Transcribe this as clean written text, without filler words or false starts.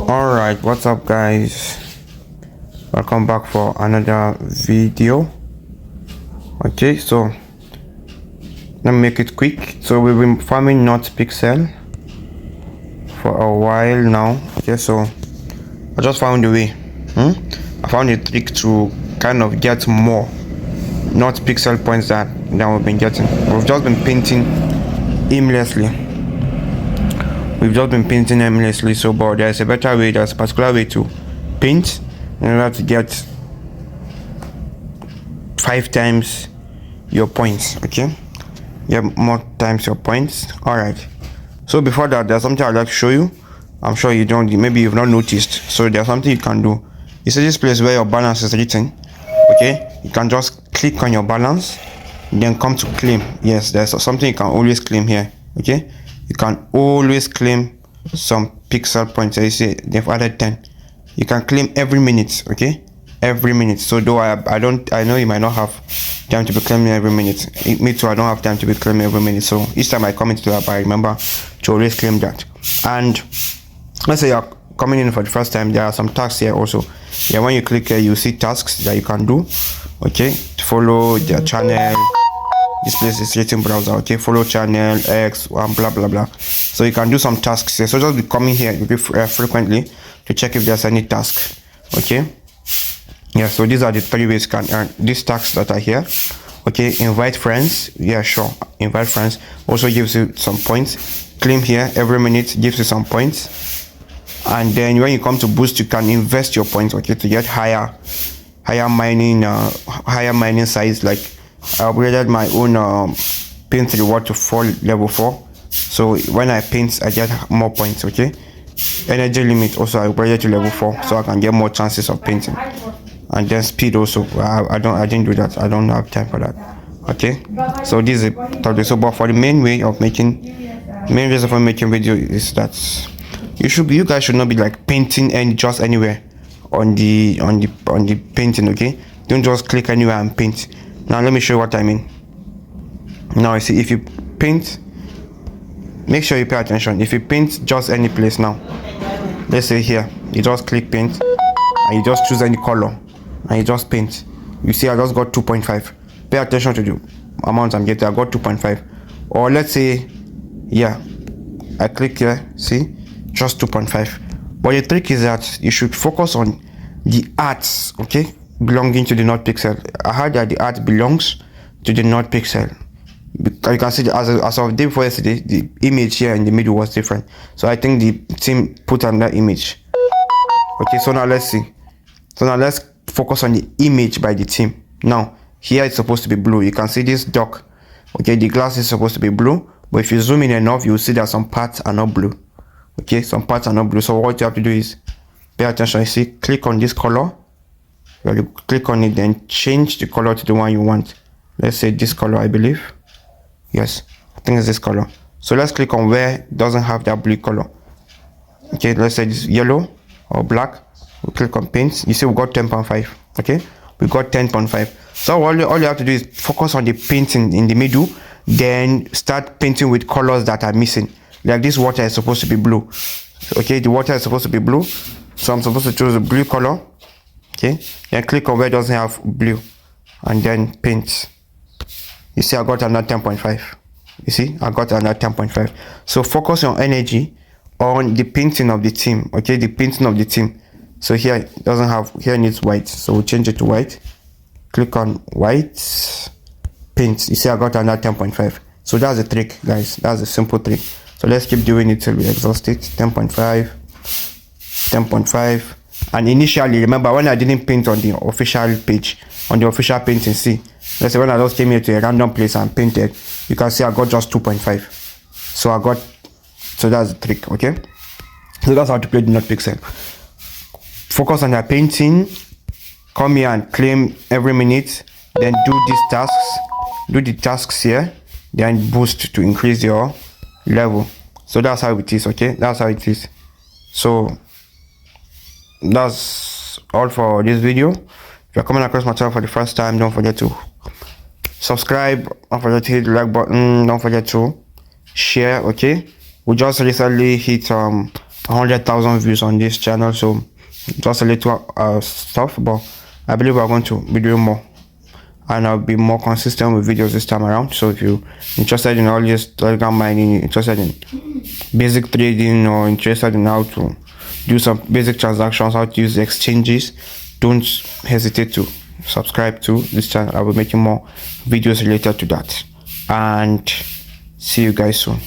Alright, what's up guys, welcome back for another video. Okay, so let me make it quick. So we've been farming Notpixel for a while now. Okay, so I just found a way. I found a trick to kind of get more Notpixel points than we've been getting. We've just been painting aimlessly. So but there's a better way, there's a particular way to paint in order to get 5 times your points. Okay, get more times your points. All right, so before that, there's something I'd like to show you. I'm sure you don't, maybe you've not noticed. So there's something you can do. You see this place where your balance is written. Okay, you can just click on your balance, then come to claim. Yes, there's something you can always claim here. Okay, you can always claim some pixel points. You see they've added 10. You can claim every minute. Okay, every minute. So though I know you might not have time to be claiming every minute. Me too, I don't have time to be claiming every minute. So each time I come into the app, I remember to always claim that. And let's say you're coming in for the first time, there are some tasks here also. Yeah, when you click here, you see tasks that you can do. Okay, to follow their channel. This place is written browser. Okay, follow channel X and blah blah blah. So you can do some tasks here. So just be coming here frequently to check if there's any task. Okay, yeah, so these are the 3 ways you can earn these tasks that are here. Okay, invite friends. Yeah, sure, invite friends also gives you some points. Claim here every minute gives you some points. And then when you come to boost, you can invest your points. Okay, to get higher mining size. Like I upgraded my own paint reward to level 4. So when I paint, I get more points. Okay, energy limit also I upgraded to level 4, so I can get more chances of painting. And then speed also, I didn't do that. I don't have time for that. Okay, so this is it. So but for the main reason for making video is that you guys should not be like painting just anywhere on the painting. Okay, don't just click anywhere and paint. Now let me show you what I mean. Now you see, if you paint, make sure you pay attention. If you paint just any place, now let's say here, you just click paint and you just choose any color and you just paint. You see I just got 2.5. Pay attention to the amount I'm getting. I got 2.5. Or let's say, yeah, I click here, see, just 2.5. But the trick is that you should focus on the arts, okay, belonging to the Notpixel. I heard that the art belongs to the Notpixel. You can see as of day before yesterday, the image here in the middle was different. So I think the team put on that image. Okay, so now let's see. So now let's focus on the image by the team. Now here it's supposed to be blue. You can see this duck. Okay, the glass is supposed to be blue, but if you zoom in enough, you'll see that some parts are not blue. Okay, some parts are not blue. So what you have to do is pay attention. You see, click on this color. You click on it, then change the color to the one you want. Let's say this color, I believe. Yes, I think it's this color. So let's click on where it doesn't have that blue color. Okay, let's say this yellow or black. We click on paint. You see we got 10.5. Okay, we got 10.5. So all you have to do is focus on the painting in the middle, then start painting with colors that are missing. Like this water is supposed to be blue. Okay, the water is supposed to be blue, so I'm supposed to choose a blue color. Okay, then click on where it doesn't have blue and then paint. You see I got another 10.5. You see I got another 10.5. So focus your energy on the painting of the team. Okay, the painting of the team. So here it doesn't have, here needs white, so we'll change it to white. Click on white, paint. You see I got another 10.5. So that's the trick, guys. That's a simple trick. So let's keep doing it till we exhaust it. 10.5, 10.5. And initially, remember when I didn't paint on the official page, on the official painting, see, let's say when I just came here to a random place and painted, you can see I got just 2.5. So that's the trick. Okay, so that's how to play the Notpixel. Focus on your painting, come here and claim every minute, then do these tasks, do the tasks here, then boost to increase your level. So that's how it is. Okay, that's how it is. So that's all for this video. If you're coming across my channel for the first time, don't forget to subscribe, don't forget to hit the like button, don't forget to share. Okay, we just recently hit 100,000 views on this channel, so just a little stuff, but I believe we're going to be doing more, and I'll be more consistent with videos this time around. So if you're interested in all this Telegram mining, interested in basic trading, or interested in how to do some basic transactions, how to use the exchanges, don't hesitate to subscribe to this channel. I will be making more videos related to that, and see you guys soon.